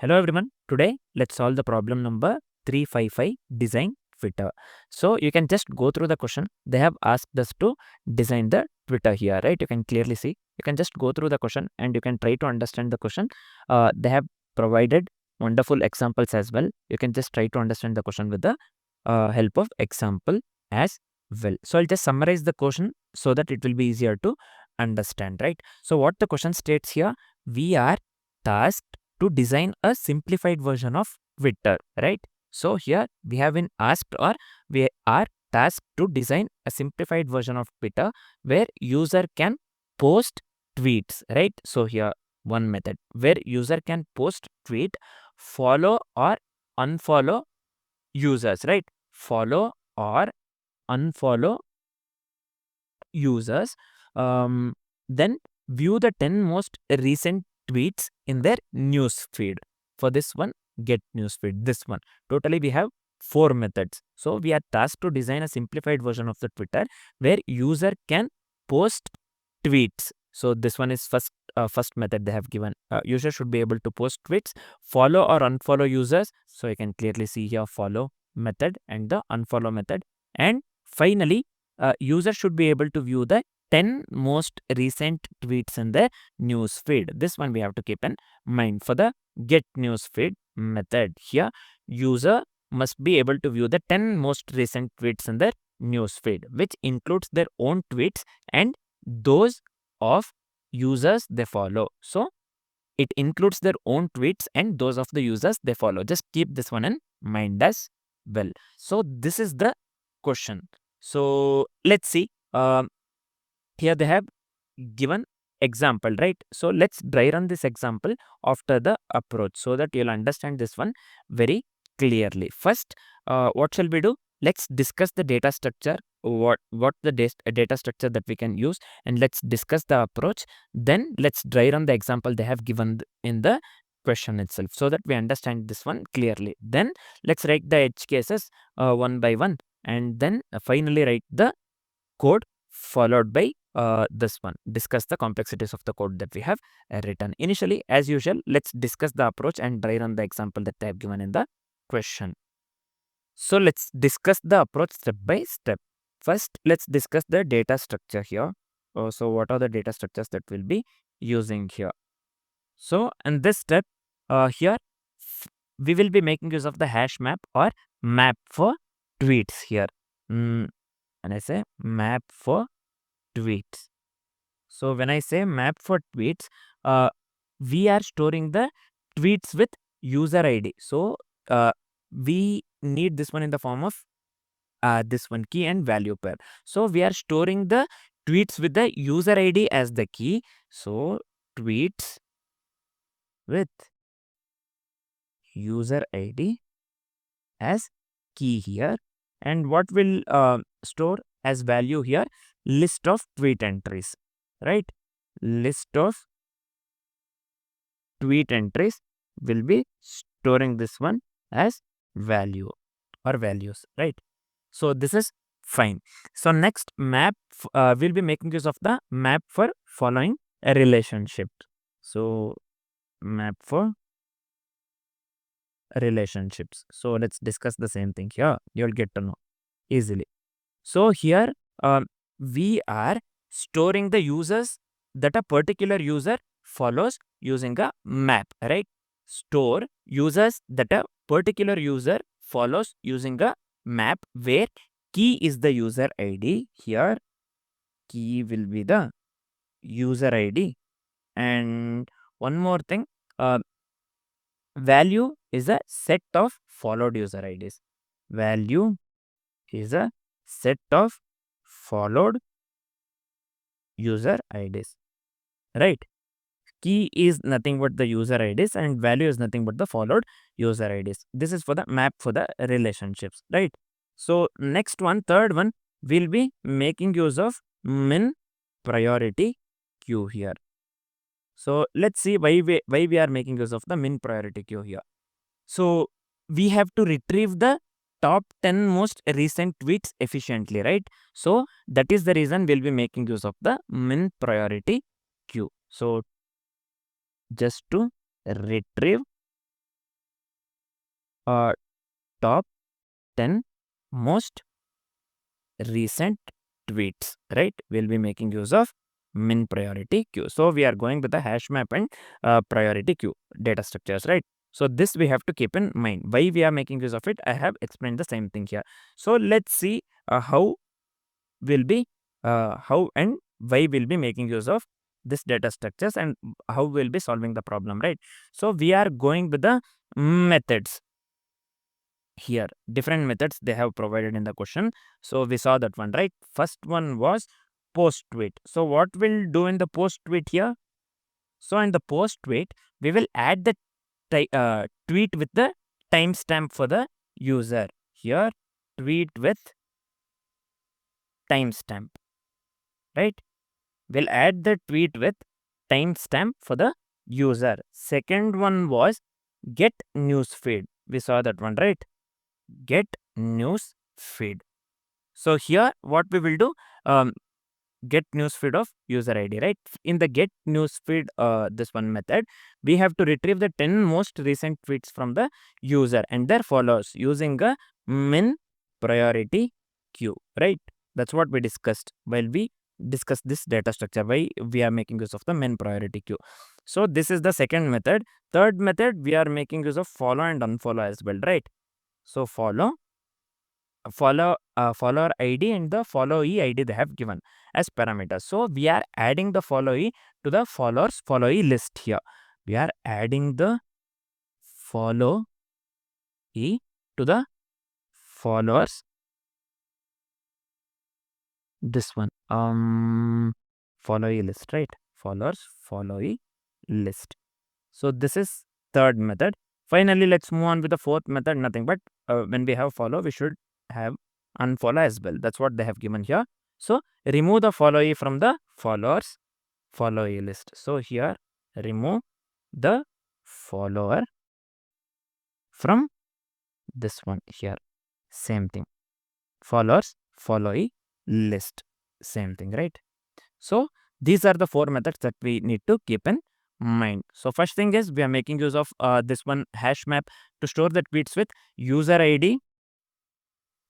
Hello everyone. Today let's solve the problem number 355, design Twitter. So you can just go through the question. They have asked us to design the Twitter here, right? You can clearly see. You can just go through the question and you can try to understand the question. They have provided wonderful examples as well. You can just try to understand the question with the help of example as well. So I'll just summarize the question so that it will be easier to understand, right? So what the question states here, we are tasked to design a simplified version of Twitter, right? So here we have been asked, or we are tasked to design a simplified version of Twitter where user can post tweets, right? So here one method where user can post tweet, follow or unfollow users, right? Follow or unfollow users, then view the 10 most recent tweets in their news feed. For this one, get news feed. This one. Totally we have 4 methods. So we are tasked to design a simplified version of the Twitter where user can post tweets. So this one is first method they have given. User should be able to post tweets, follow or unfollow users. So you can clearly see here follow method and the unfollow method. And finally, user should be able to view the 10 most recent tweets in the news feed. This one we have to keep in mind. For the get news feed method here, user must be able to view the 10 most recent tweets in their news feed, which includes their own tweets and those of users they follow. So it includes their own tweets and those of the users they follow. Just keep this one in mind as well. So this is the question. So let's see. Here they have given example, right? So let's dry run this example after the approach so that you'll understand this one very clearly. First, what shall we do? Let's discuss the data structure, what the data structure that we can use, and let's discuss the approach. Then let's dry run the example they have given in the question itself so that we understand this one clearly. Then let's write the edge cases one by one, and then finally write the code followed by this one. Discuss the complexities of the code that we have written. Initially, as usual, let's discuss the approach and dry run the example that they have given in the question. So let's discuss the approach step by step. First, let's discuss the data structure here. So what are the data structures that we'll be using here? So in this step, here we will be making use of the hash map or map for tweets here. And I say map for tweets. So when I say map for tweets, we are storing the tweets with user ID. So we need this one in the form of this one key and value pair. So we are storing the tweets with the user ID as the key. So tweets with user ID as key here. And what will store as value here? List of tweet entries, right? List of tweet entries will be storing this one as value or values, right? So this is fine. So next map, we'll be making use of the map for following a relationship. So map for relationships. So let's discuss the same thing here. You'll get to know easily. So here we are storing the users that a particular user follows using a map, right? Store users that a particular user follows using a map where key is the user ID. Here key will be the user ID. And one more thing, value is a set of followed user IDs. Value is a set of followed user IDs, right? Key is nothing but the user IDs and value is nothing but the followed user IDs. This is for the map for the relationships, right? So next one, third one, we'll be making use of min priority queue here. So let's see why we are making use of the min priority queue here. So we have to retrieve the top 10 most recent tweets efficiently, right? So that is the reason we'll be making use of the min priority queue. So just to retrieve top 10 most recent tweets, right? We'll be making use of min priority queue. So we are going with the hash map and priority queue data structures, right? So this we have to keep in mind. Why we are making use of it, I have explained the same thing here. So let's see how and why we'll be making use of this data structures and how we'll be solving the problem, right? So we are going with the methods here. Different methods they have provided in the question. So we saw that one, right? First one was post tweet. So what we'll do in the post tweet here? So in the post tweet, we will add the tweet with the timestamp for the user. Here, tweet with timestamp, right? We'll add the tweet with timestamp for the user. Second one was get news feed. We saw that one, right? Get news feed. So here what we will do, get news feed of user ID, right? In the get news feed, this one method, we have to retrieve the 10 most recent tweets from the user and their followers using a min priority queue, right? That's what we discussed while we discussed this data structure, why we are making use of the min priority queue. So this is the second method. Third method, we are making use of follow and unfollow as well, right? So follower ID and the followee ID they have given as parameters. So we are adding the followee to the followee list here. We are adding the followee to the followers. This one, followee list, right? Followee list. So this is third method. Finally, let's move on with the fourth method. Nothing but when we have follow, we should have unfollow as well. That's what they have given here. So remove the followee from the followee list. So here remove the follower from this one here. Same thing. Followee list. Same thing, right? So these are the four methods that we need to keep in mind. So first thing is we are making use of this one hash map to store the tweets with user ID.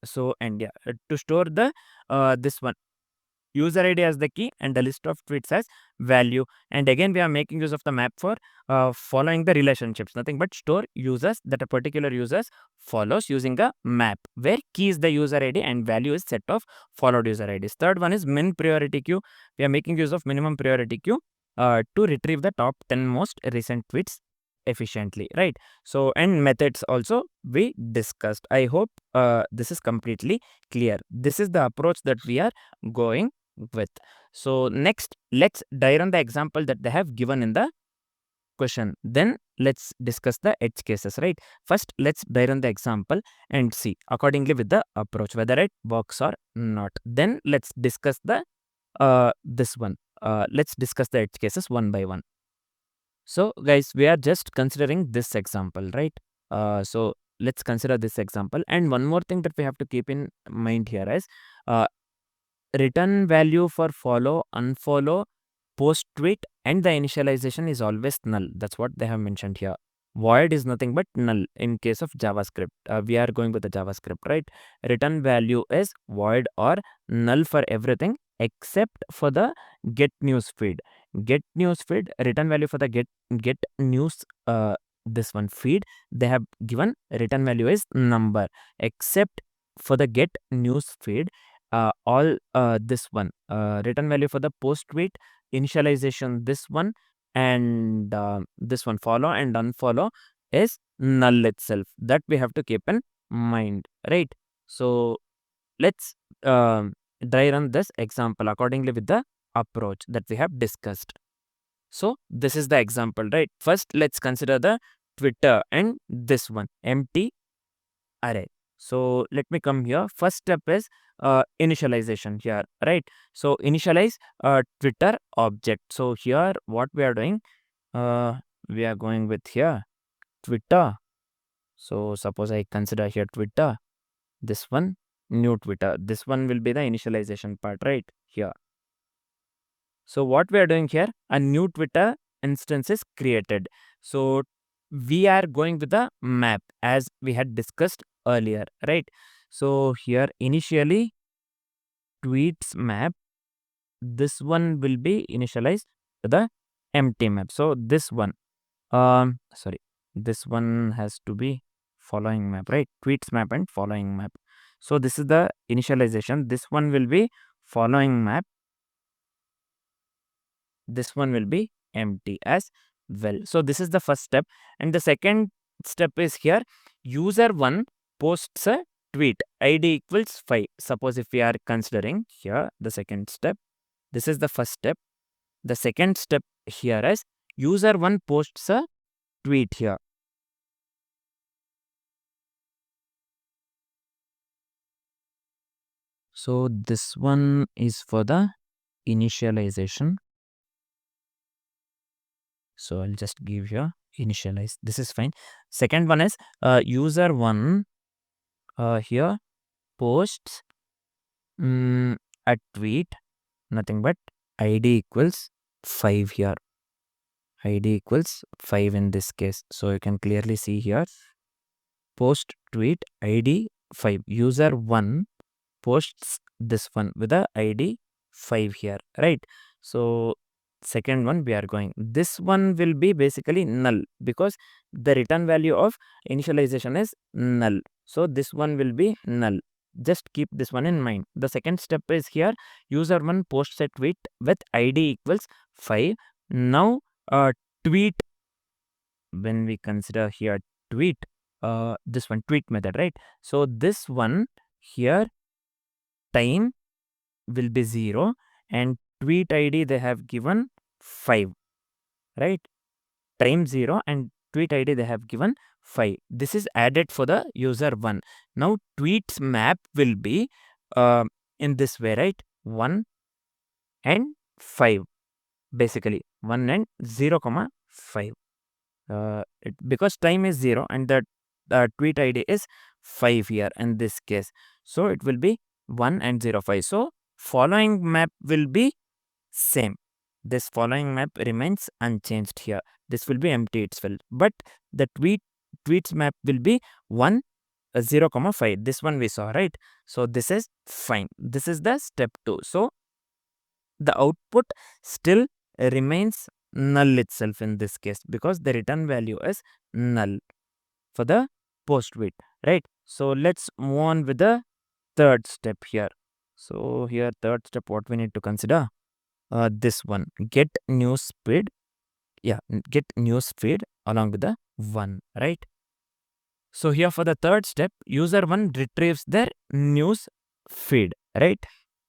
So and yeah, to store the this one user ID as the key and the list of tweets as value. And again we are making use of the map for following the relationships. Nothing but store users that a particular users follows using a map where key is the user ID and value is set of followed user IDs. Third one is min priority queue. We are making use of minimum priority queue to retrieve the top 10 most recent tweets efficiently, right? So and methods also we discussed. I hope this is completely clear. This is the approach that we are going with. So next, let's dive on the example that they have given in the question. Then let's discuss the edge cases, right? First, let's dive on the example and see accordingly with the approach whether it works or not. Then let's discuss the this one. Let's discuss the edge cases one by one. So guys, we are just considering this example, right? So let's consider this example. And one more thing that we have to keep in mind here is return value for follow, unfollow, post tweet, and the initialization is always null. That's what they have mentioned here. Void is nothing but null in case of JavaScript. We are going with the JavaScript, right? Return value is void or null for everything except for the get news feed. Get news feed, return value for the get news this one feed, they have given return value is number, except for the get news feed all this one return value for the post tweet, initialization this one, and this one follow and unfollow is null itself. That we have to keep in mind, right? So let's dry run this example accordingly with the approach that we have discussed. So this is the example, right? First let's consider the Twitter and this one empty array. So let me come here. First step is initialization here, right? So initialize Twitter object. So here what we are doing, we are going with here Twitter. So suppose I consider here Twitter, this one new Twitter. This one will be the initialization part, right here. So what we are doing here, a new Twitter instance is created. So we are going with the map as we had discussed earlier, right? So here initially tweets map, this one will be initialized to the empty map. So this one, sorry, this one has to be following map, right? Tweets map and following map. So this is the initialization. This one will be following map. This one will be empty as well. So this is the first step. And the second step is here, user 1 posts a tweet, id equals 5. Suppose if we are considering here the second step, this is the first step. The second step here is user 1 posts a tweet here. So this one is for the initialization. So I'll just give here initialize. This is fine. Second one is user 1 here posts a tweet, nothing but id equals 5 here. id equals 5 in this case. So you can clearly see here, post tweet id 5. User 1 posts this one with the id 5 here, right? So second one we are going, this one will be basically null because the return value of initialization is null. So this one will be null. Just keep this one in mind. The second step is here, user 1 posts a tweet with id equals 5. Now tweet, when we consider here tweet, this one tweet method, right? So this one here, time will be 0 and tweet id they have given 5, right? Time 0 and tweet id they have given 5. This is added for the user 1. Now tweets map will be in this way, right? 1 and 5, basically 1 and 0 comma 5, because time is 0 and the tweet id is 5 here in this case. So it will be 1 and 0 5. So following map will be same. This following map remains unchanged here. This will be empty itself. But the tweets map will be 1 0 comma 5. This one we saw, right? So this is fine. This is the step 2. So the output still remains null itself in this case because the return value is null for the post tweet, right? So let's move on with the third step here. So here third step, what we need to consider, this one, get news feed. Yeah, get news feed along with the 1, right? So here for the third step, user 1 retrieves their news feed, right?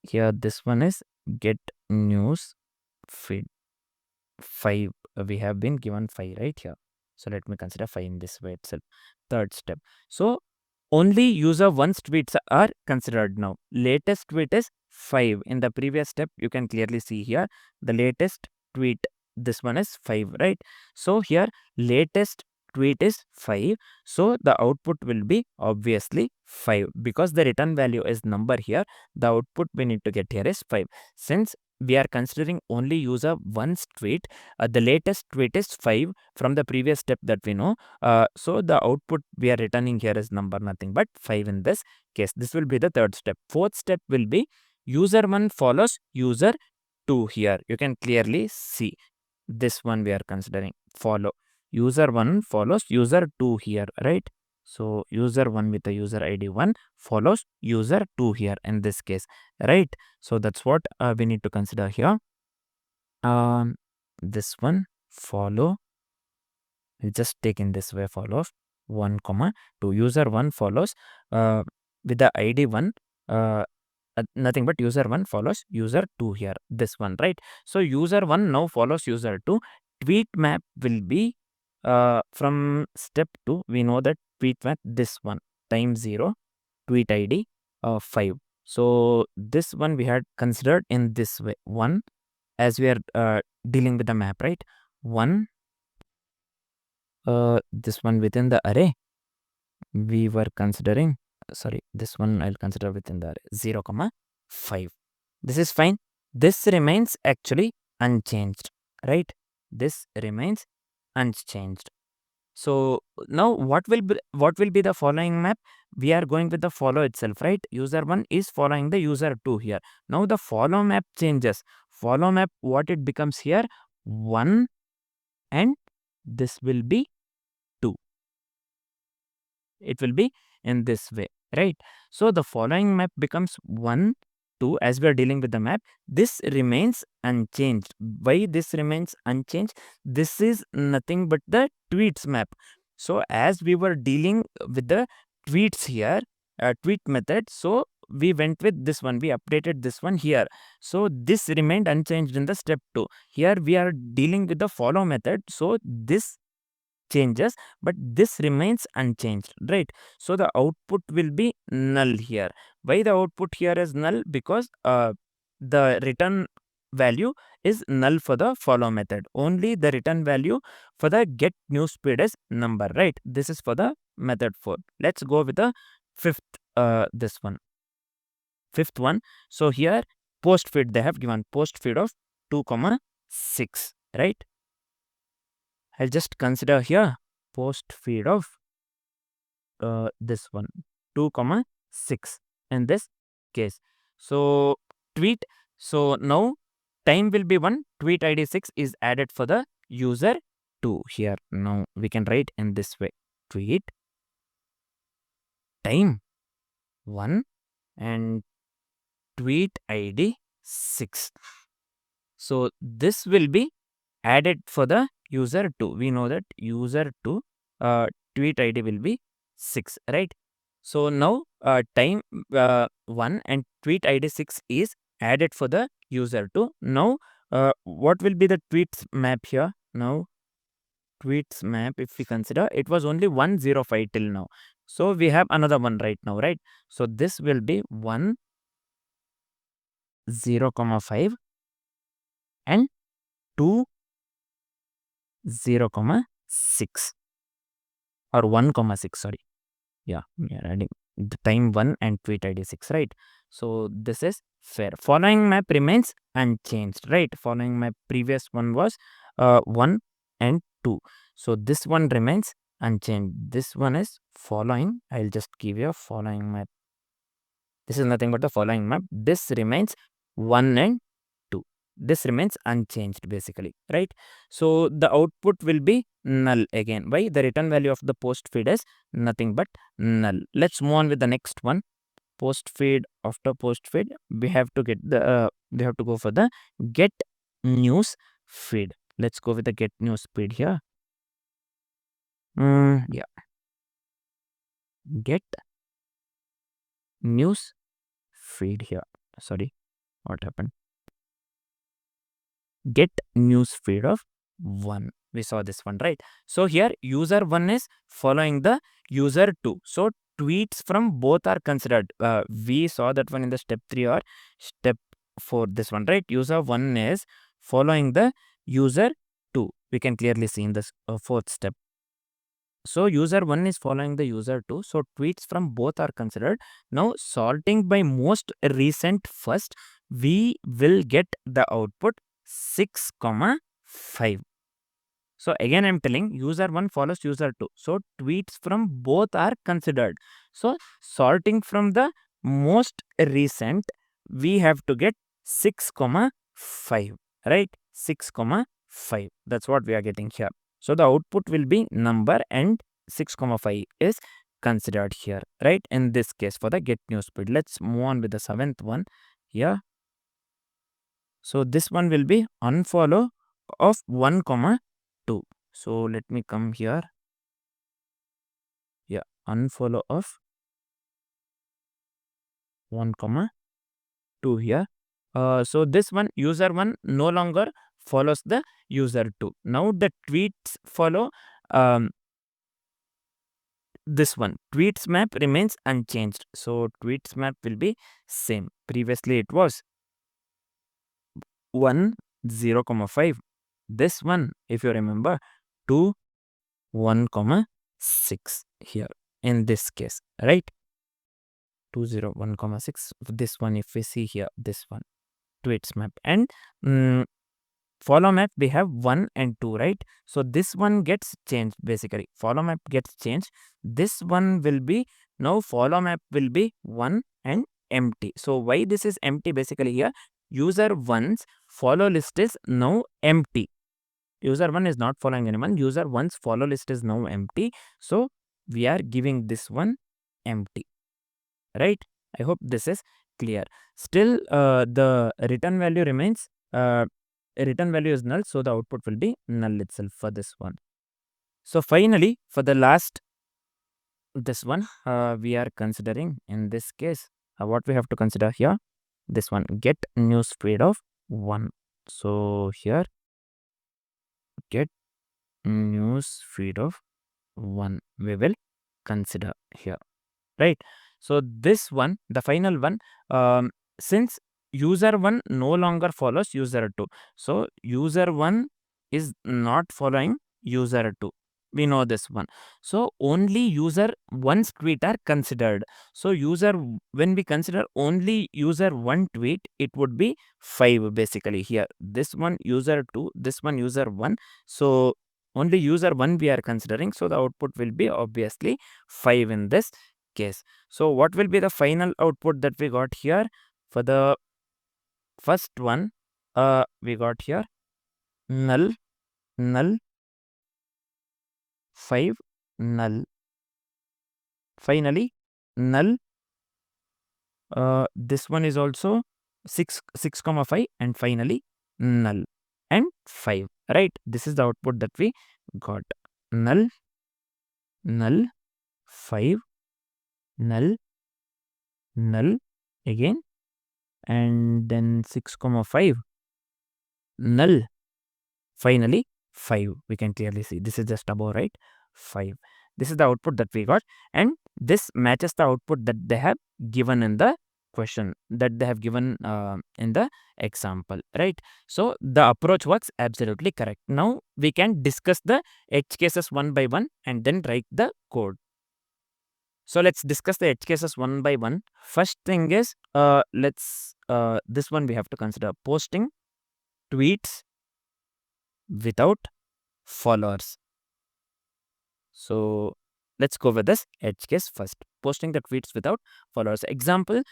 Here this one is get news feed 5. We have been given 5 right here. So let me consider 5 in this way itself. Third step. So only user 1's tweets are considered now. Latest tweet is 5. In the previous step, you can clearly see here the latest tweet. This one is 5, right? So here latest tweet is 5. So the output will be obviously 5 because the return value is number here. The output we need to get here is 5. Since we are considering only user 1's tweet, the latest tweet is 5 from the previous step that we know. So the output we are returning here is number, nothing but 5 in this case. This will be the third step. Fourth step will be user 1 follows user 2 here. You can clearly see this one we are considering follow. User 1 follows user 2 here, right? So user 1 with the user id 1 follows user 2 here in this case, right? So that's what we need to consider here. This one follow, we just take in this way, follows 1 comma 2. User 1 follows with the id 1, nothing but user 1 follows user 2 here, this one, right? So user 1 now follows user 2. Tweet map will be from step 2, we know that tweet map, this one, time 0, tweet id 5. So this one we had considered in this way, 1, as we are dealing with the map, right? 1, this one within the array we were considering, sorry, this one I'll consider within the array 0 comma 5. This is fine. This remains actually unchanged, right? This remains unchanged. So now what will be the following map? We are going with the follow itself, right? User 1 is following the user 2 here. Now the follow map changes. Follow map, what it becomes here? 1, and this will be 2. It will be in this way, right? So the following map becomes 1, 2. As we are dealing with the map, this remains unchanged. Why this remains unchanged? This is nothing but the tweets map. So as we were dealing with the tweets here, tweet method, so we went with this one, we updated this one here. So this remained unchanged in the step 2. Here we are dealing with the follow method, so this changes, but this remains unchanged, right? So the output will be null here. Why the output here is null? Because the return value is null for the follow method. Only the return value for the get new speed is number, right? This is for the method 4. Let's go with the fifth fifth one. So here post feed, they have given post feed of 2,6, right? I'll just consider here post feed of this one 2,6 in this case. So tweet, so now time will be 1, tweet ID 6 is added for the user 2 here. Now we can write in this way, tweet time 1 and tweet ID 6. So this will be added for the user 2. We know that user 2 tweet ID will be 6, right? So now time 1 and tweet ID 6 is added for the user 2. Now what will be the tweets map here? Now tweets map, if we consider, it was only 105 till now. So we have another one right now, right? So this will be 1, 0,5 and 2, 0,6 or 1,6, sorry. Yeah, we are adding the time 1 and tweet ID 6, right? So this is fair. Following map remains unchanged, right? Following map, previous one was 1 and 2. So this one remains unchanged. This one is following. I'll just give you a following map. This is nothing but the following map. This remains 1 and 2. This remains unchanged basically, right? So the output will be null again. Why? The return value of the post feed is nothing but null. Let's move on with the next one. Post feed. After post feed, we have to get the we have to go for the get news feed. Let's go with the get news feed here. Yeah, get news feed here. Sorry, what happened? Get news feed of 1. We saw this one, right? So here user 1 is following the user 2. So tweets from both are considered. We saw that one in the step 3 or step 4, this one, right? User 1 is following the user 2. We can clearly see in this fourth step. So user 1 is following the user 2. So tweets from both are considered. Now sorting by most recent first, we will get the output 6,5. So again I'm telling user 1 follows user 2. So tweets from both are considered. So sorting from the most recent, we have to get 6,5, right? 6,5. That's what we are getting here. So the output will be number and 6,5 is considered here, right? In this case for the get new speed. Let's move on with the 7th one here. So this one will be unfollow of 1,2. So let me come here. Yeah, unfollow of 1,2 here. So this one, user 1 no longer follows the user 2. Now the tweets follow this one. Tweets map remains unchanged. So tweets map will be same. Previously it was 1, 0,5. This one, if you remember, 2, 1,6 here in this case, right? 2, 0, 1,6. This one, if we see here, this one, tweets map. And follow map we have 1 and 2, right? So this one gets changed basically. Follow map gets changed. This one will be, now follow map will be 1 and empty. So why this is empty basically here? User 1's follow list is now empty. User 1 is not following anyone. User 1's follow list is now empty. So we are giving this one empty, right? I hope this is clear. Still, the return value remains, return value is null, so the output will be null itself for this one. So finally, for the last, this one, we are considering in this case, what we have to consider here, this one, get newsfeed of 1. So here, get newsfeed of 1 we will consider here, right? So this one, the final one, since user 1 no longer follows user 2, so user 1 is not following user 2, we know this one. So only user 1's tweet are considered. So when we consider only user 1 tweet, it would be 5 basically here. This one user 2, this one user 1. So only user 1 we are considering, so the output will be obviously 5 in this case. So what will be the final output that we got here? For the first one, we got here null, null, 5, null. Finally, null. This one is also 6, 5, and finally null and 5. Right? This is the output that we got. Null, null, 5, null, null again, and then 6, 5, null, finally 5. We can clearly see this is just above, right? 5. This is the output that we got, and this matches the output that they have given in the question, that they have given in the example, right? So the approach works absolutely correct. Now we can discuss the edge cases one by one and then write the code. So let's discuss the edge cases one by one. First thing is, this one we have to consider: posting tweets without followers. So let's go with this edge case first. Posting the tweets without followers. Example,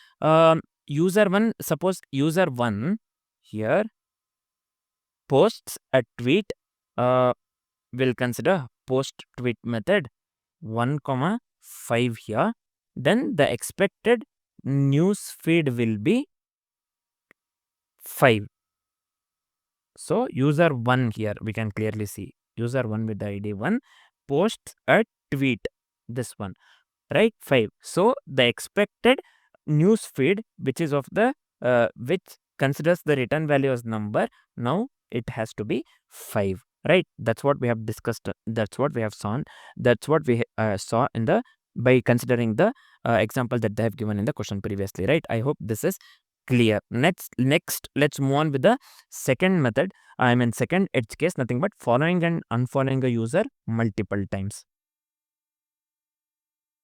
user 1, suppose user 1 here posts a tweet, we'll consider post tweet method 1, 5 here. Then the expected news feed will be 5. So user 1 here, we can clearly see user 1 with the ID 1 posts a tweet, this one, right? 5. So the expected news feed, which is of the which considers the return value as number, now it has to be 5, right? That's what we have discussed. That's what we have seen. That's what we saw in the, by considering the example that they have given in the question previously, right? I hope this is clear. Next, let's move on with the second method. I mean second edge case, nothing but following and unfollowing a user multiple times.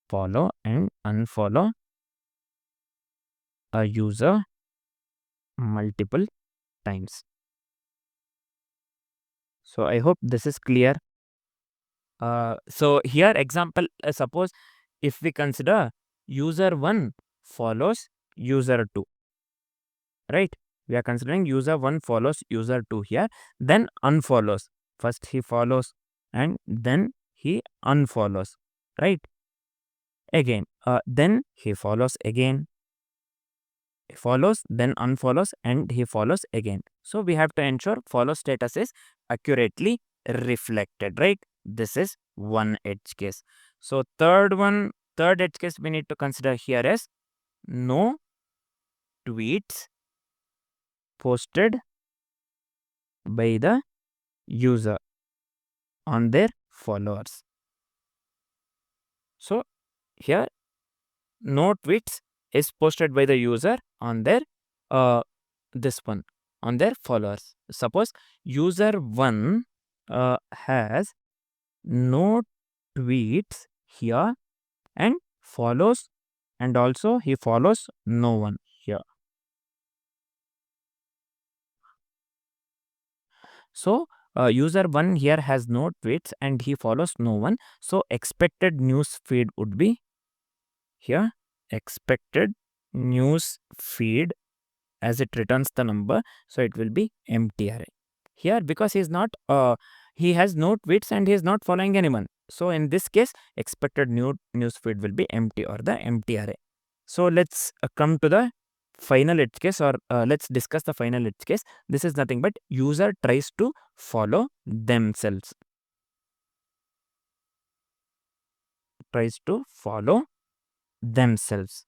Follow and unfollow a user multiple times. So I hope this is clear. So here example, suppose if we consider user 1 follows user 2, right? We are considering user 1 follows user 2 here, then unfollows. First he follows and then he unfollows, right? Again, then he follows again, he follows, then unfollows, and he follows again. So we have to ensure follow status is accurately reflected, right? This is one edge case. So third edge case we need to consider here is no tweets posted by the user on their followers. So here no tweets is posted by the user on their this one, on their followers. Suppose user 1 has no tweets here and follows, and also he follows no one here. So user 1 here has no tweets and he follows no one. So expected news feed would be here expected news feed as it returns the number. So it will be empty array here because he has no tweets and he is not following anyone. So in this case, expected news feed will be empty or the empty array. So let's come to the final edge case, or let's discuss the final edge case. This is nothing but user tries to follow themselves. Tries to follow themselves.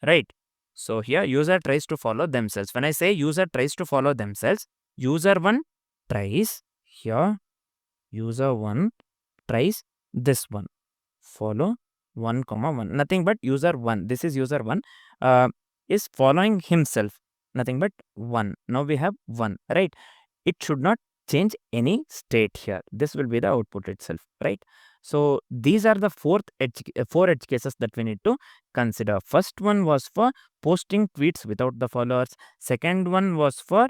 Right. So here user tries to follow themselves. When I say user tries to follow themselves, user 1 tries here, user 1 tries this one, follow 1 comma 1, nothing but user 1, this is user 1 is following himself, nothing but 1. Now we have 1, right? It should not change any state here. This will be the output itself, right? So these are the four edge cases that we need to consider. First one was for posting tweets without the followers. Second one was for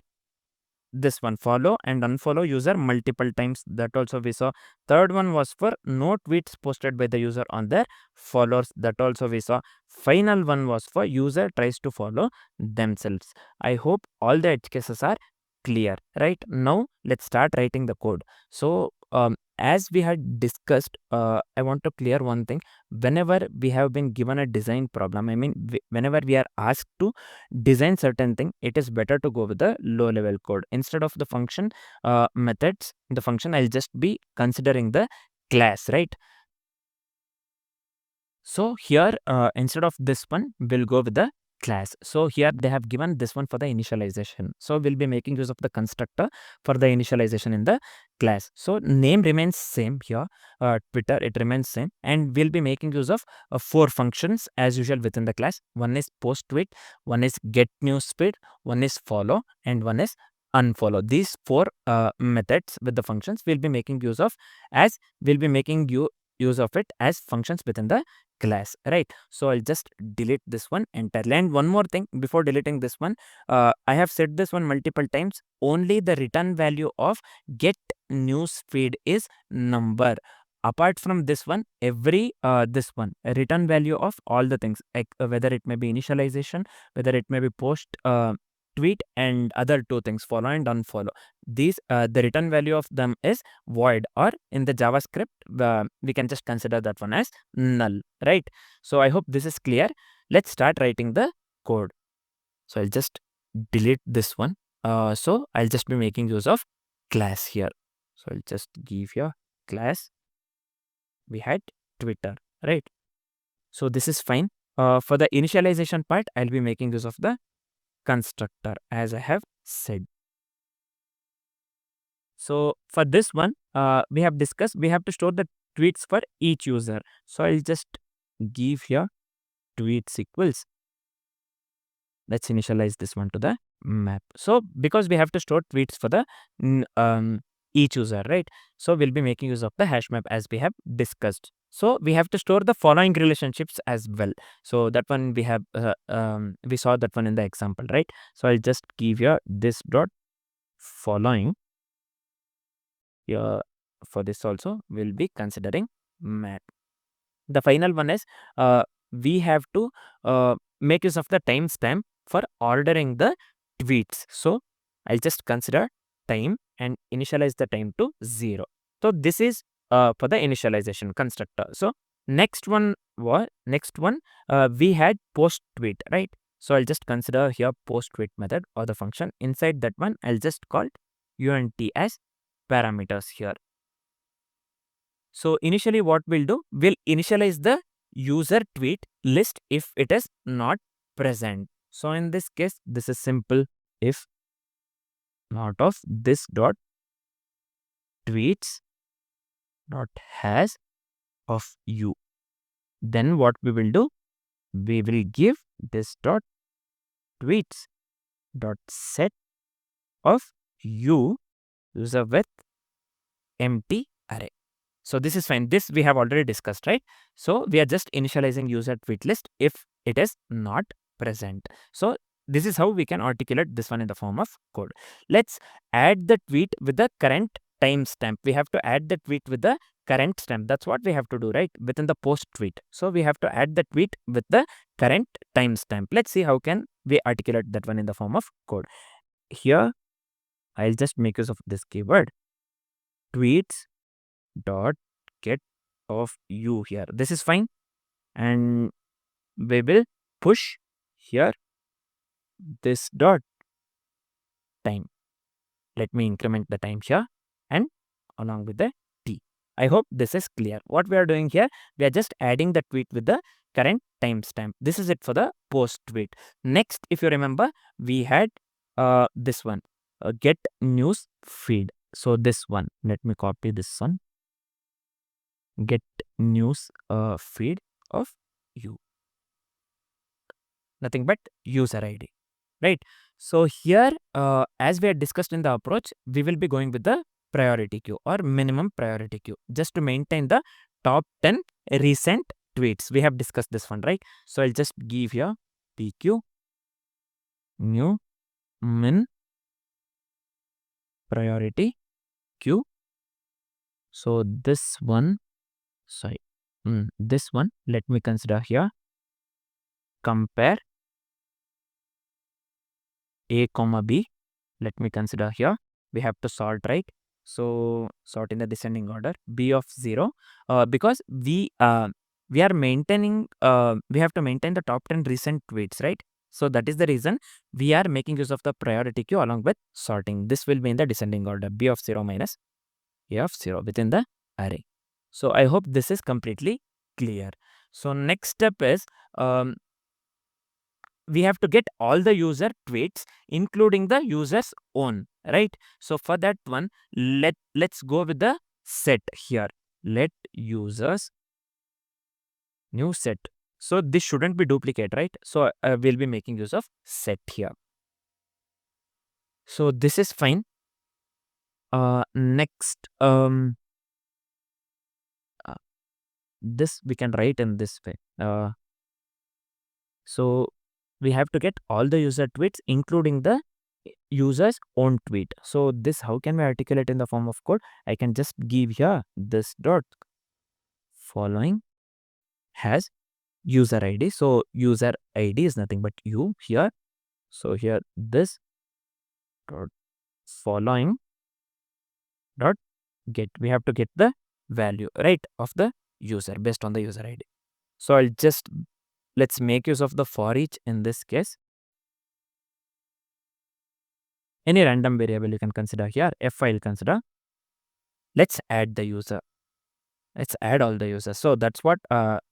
this one, follow and unfollow user multiple times, that also we saw. Third one was for no tweets posted by the user on their followers, that also we saw. Final one was for user tries to follow themselves. I hope all the edge cases are clear. Right, now let's start writing the code. So as we had discussed, I want to clear one thing. Whenever we have been given a design problem, I mean whenever we are asked to design certain thing, it is better to go with the low level code. Instead of the function methods, the function, I'll just be considering the class, right? So here instead of this one, we'll go with the class. So here they have given this one for the initialization. So we'll be making use of the constructor for the initialization in the class. So name remains same here, Twitter, it remains same, and we'll be making use of 4 functions as usual within the class. One is post tweet, one is get news feed, one is follow, and one is unfollow. These 4 methods with the functions we'll be making use of use of it as functions within the class, right? So I'll just delete this one entirely. And one more thing before deleting this one, I have said this one multiple times, only the return value of get news feed is number. Apart from this one, every this one return value of all the things, like whether it may be initialization, whether it may be post tweet, and other 2 things, follow and unfollow, these the return value of them is void, or in the JavaScript we can just consider that one as null, right? So I hope this is clear. Let's start writing the code. So I'll just delete this one. So I'll just be making use of class here. So I'll just give here class. We had Twitter, right? So this is fine. For the initialization part, I'll be making use of the constructor as I have said. So for this one, we have discussed we have to store the tweets for each user. So I'll just give here tweets equals. Let's initialize this one to the map. So because we have to store tweets for the each user, right? So we'll be making use of the hash map as we have discussed. So we have to store the following relationships as well. So that one we have we saw that one in the example, right? So I'll just give here this dot following. Here for this also we'll be considering map. The final one is we have to make use of the timestamp for ordering the tweets. So I'll just consider time and initialize the time to 0. So this is for the initialization constructor. So next one we had post tweet, right? So I'll just consider here post tweet method or the function. Inside that one, I'll just call unt as parameters here. So initially what we'll do, we'll initialize the user tweet list if it is not present. So in this case, this is simple. If not of this dot tweets dot has of you, then what we will do, we will give this dot tweets dot set of you user with empty array. So this is fine. This we have already discussed, right? So we are just initializing user tweet list if it is not present. So this is how we can articulate this one in the form of code. Let's add the tweet with the current timestamp. We have to add the tweet with the current stamp. That's what we have to do, right? Within the post tweet. So we have to add the tweet with the current timestamp. Let's see how can we articulate that one in the form of code. Here, I'll just make use of this keyword tweets dot get of you here. This is fine. And we will push here this dot time. Let me increment the time here and along with the t. I hope this is clear. What we are doing here, we are just adding the tweet with the current timestamp. This is it for the post tweet. Next, if you remember, we had this one, get news feed. So this one, let me copy this one. Get news feed of you. Nothing but user ID, right? So here, as we had discussed in the approach, we will be going with the priority queue or minimum priority queue just to maintain the top 10 recent tweets. We have discussed this one, right? So I'll just give here PQ new min priority queue. So this one, sorry, this one, let me consider here compare A comma B. Let me consider here. We have to sort, right? So sort in the descending order. B of 0, because we are maintaining. We have to maintain the top 10 recent tweets, right? So that is the reason we are making use of the priority queue along with sorting. This will be in the descending order. B of 0 minus A of 0 within the array. So I hope this is completely clear. So next step is we have to get all the user tweets including the user's own, right? So for that one, let's go with the set here. Let users new set. So this shouldn't be duplicate, right? So we'll be making use of set here. So this is fine. Next, this we can write in this way. So we have to get all the user tweets including the user's own tweet. So this, how can we articulate in the form of code? I can just give here this dot following has user ID. So user ID is nothing but you here. So here this dot following dot get, we have to get the value, right, of the user based on the user ID. So I'll just, let's make use of the for each in this case. Any random variable you can consider here. F I'll consider. Let's add the user. Let's add all the users. So that's what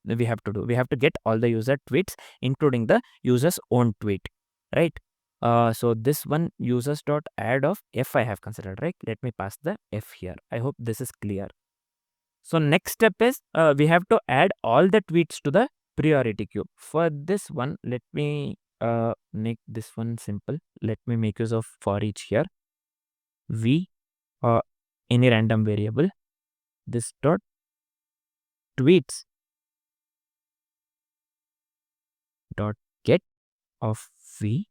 we have to do. We have to get all the user tweets including the user's own tweet, right? So this one users dot add of F I have considered, right? Let me pass the F here. I hope this is clear. So next step is we have to add all the tweets to the priority queue. For this one, let me make this one simple. Let me make use of for each here. V any random variable, this dot tweets dot get of V.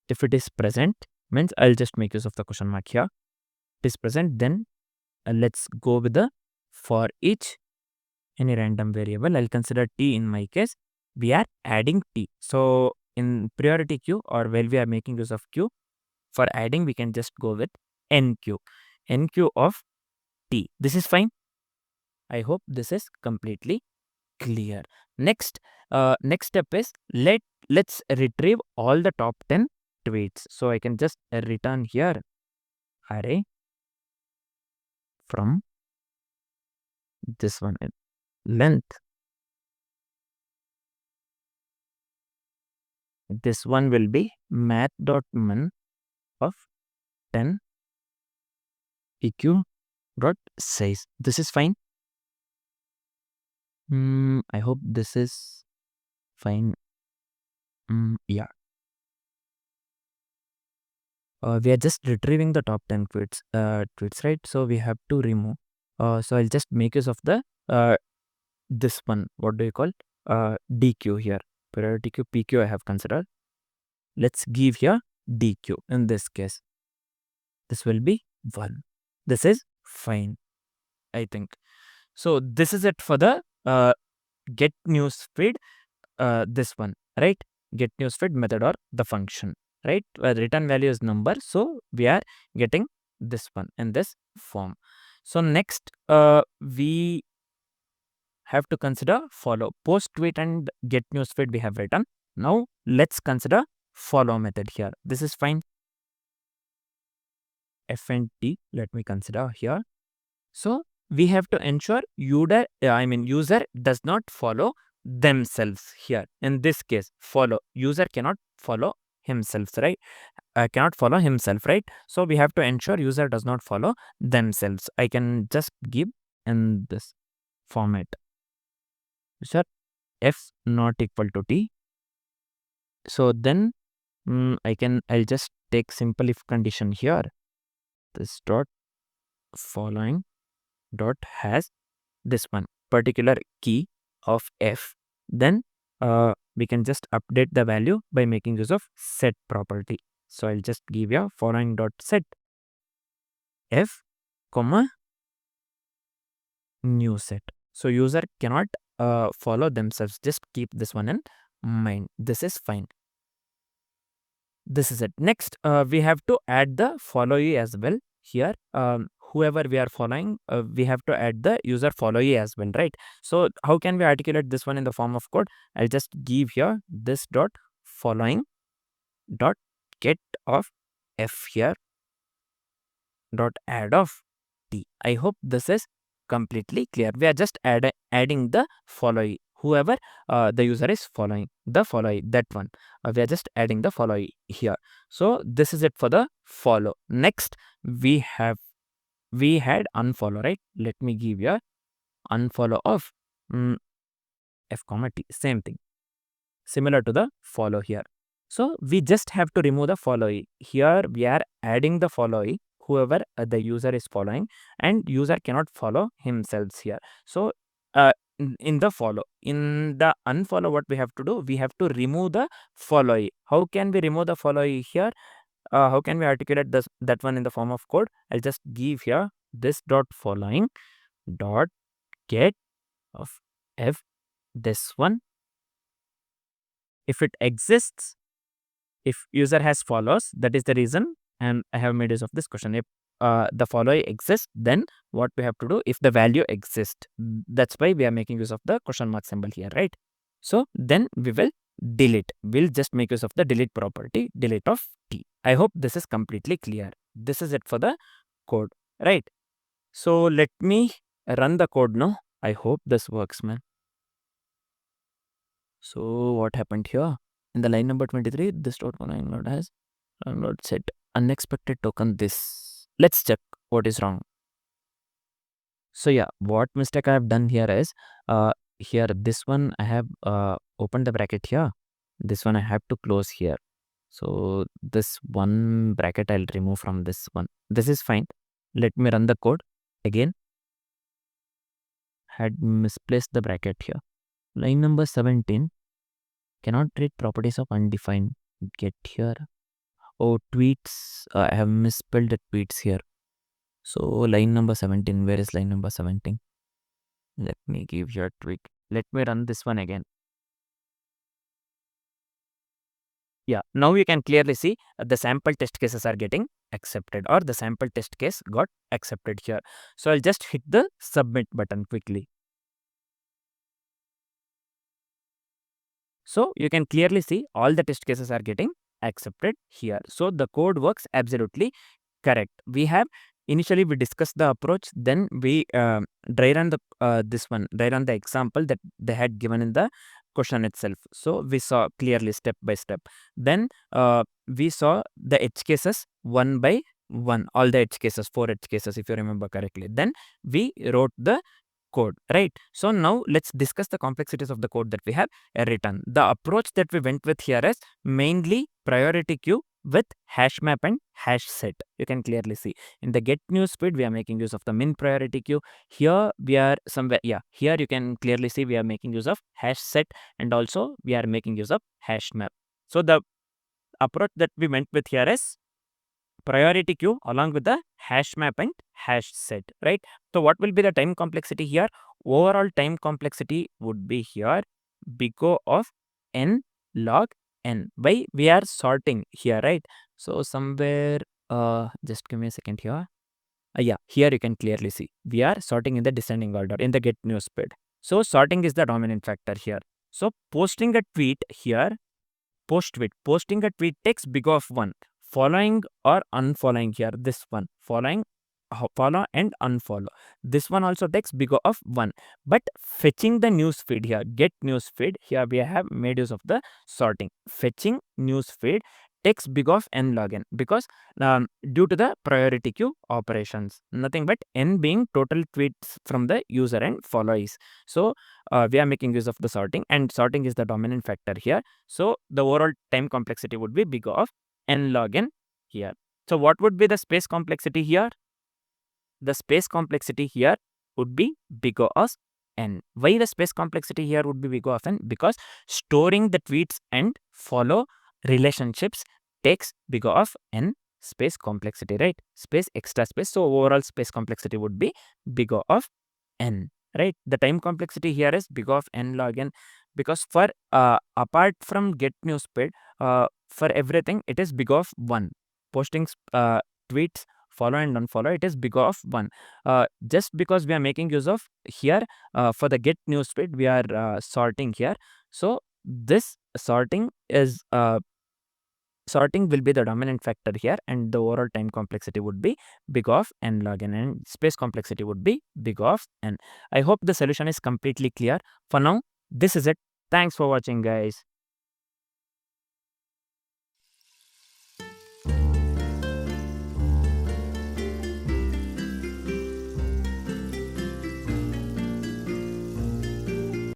If it is present, means I'll just make use of the question mark here. It is present, then let's go with the for each any random variable. I'll consider t in my case. We are adding t. So in priority queue or while we are making use of queue, for adding we can just go with nq of t. This is fine. I hope this is completely clear. Next step is let's retrieve all the top 10 tweets. So I can just return here array from this one length. This one will be math.min of 10 eq dot size. This is fine. I hope this is fine. Yeah. We are just retrieving the top 10 tweets, right? So we have to remove. So I'll just make use of the this one. What do you call? DQ here. priority queue PQ I have considered. Let's give here DQ in this case. This will be 1. This is fine, I think. So this is it for the get newsfeed, this one, right? Get newsfeed method or the function, right? Return value is number, so we are getting this one in this form. So next, we have to consider follow. Post tweet and get newsfeed we have written. Now let's consider follow method here. This is fine. F and T, let me consider here. So we have to ensure user does not follow themselves here. In this case, user cannot follow himself, right? Cannot follow himself, right? So we have to ensure user does not follow themselves. I can just give in this format. User F not equal to T. So then I'll just take simple if condition here. This dot following dot has this one particular key of F. Then we can just update the value by making use of set property. So I'll just give you following dot set F comma new set. So user cannot follow themselves. Just keep this one in mind. This is fine. This is it. Next, we have to add the followee as well here. Whoever we are following, we have to add the user followee as well, right? So how can we articulate this one in the form of code? I'll just give here this dot following dot get of F here dot add of T. I hope this is completely clear. We are just adding the followee. Whoever the user is following, the followee, that one. We are just adding the followee here. So this is it for the follow. Next, we had unfollow, right? Let me give you unfollow of F comma T. Same thing. Similar to the follow here. So we just have to remove the followee. Here we are adding the followee, whoever the user is following, and user cannot follow himself here. So in the follow, in the unfollow, what we have to do? We have to remove the followee. How can we remove the followee here? How can we articulate that one in the form of code? I'll just give here this dot following dot get of F, this one. If it exists, if user has follows, that is the reason, and I have made use of this question. If the following exists, then what we have to do? If the value exists, that's why we are making use of the question mark symbol here, right? So then we will delete. We'll just make use of the delete property, delete of T. I hope this is completely clear. This is it for the code, right? So let me run the code now. I hope this works, man. So what happened here? In the line number 23, this dot following node has node set unexpected token this. Let's check what is wrong. So yeah, what mistake I have done here is here this one I have opened the bracket here. This one I have to close here. So this one bracket I'll remove from this one. This is fine. Let me run the code again. Had misplaced the bracket here. Line number 17. Cannot read properties of undefined. Get here. Oh, tweets. I have misspelled the tweets here. So line number 17. Where is line number 17? Let me give you a tweak. Let me run this one again. Yeah, now you can clearly see the sample test cases are getting accepted, or the sample test case got accepted here. So I'll just hit the submit button quickly. So you can clearly see all the test cases are getting accepted here. So the code works absolutely correct. We have initially we discussed the approach, then we dry run the example that they had given in the question itself. So we saw clearly step by step. Then we saw the edge cases one by one, all the edge cases, 4 edge cases if you remember correctly. Then we wrote the code, right? So now let's discuss the complexities of the code that we have written. The approach that we went with here is mainly priority queue with hash map and hash set. You can clearly see in the get newsfeed we are making use of the min priority queue. Here we are somewhere, here you can clearly see we are making use of hash set, and also we are making use of hash map. So the approach that we went with here is priority queue along with the hash map and hash set, right? So what will be the time complexity here? Overall time complexity would be here big O of n log n. Why? We are sorting here, right? So somewhere, just give me a second here. Here you can clearly see we are sorting in the descending order in the get newsfeed. So sorting is the dominant factor here. So posting a tweet here, posting a tweet takes big of 1. Following or unfollowing here, this one, follow and unfollow, this one also takes big of 1. But fetching the news feed here, get news feed, here we have made use of the sorting. Fetching news feed takes big of n log n, because due to the priority queue operations, nothing but n being total tweets from the user and followees. So we are making use of the sorting, and sorting is the dominant factor here. So the overall time complexity would be big of n log n here. So what would be the space complexity here? The space complexity here would be big O of n. Why the space complexity here would be big O of n? Because storing the tweets and follow relationships takes big O of n space complexity, right? Space extra space. So overall space complexity would be big O of n, right? The time complexity here is big O of n log n, because for apart from get newsfeed, for everything it is big O of 1. Posting tweets, follow and unfollow, it is big O of 1. Just because we are making use of here for the get newsfeed, we are sorting here. So this sorting will be the dominant factor here, and the overall time complexity would be big O of n log n, and space complexity would be big O of n. I hope the solution is completely clear. For now, this is it. Thanks for watching, guys.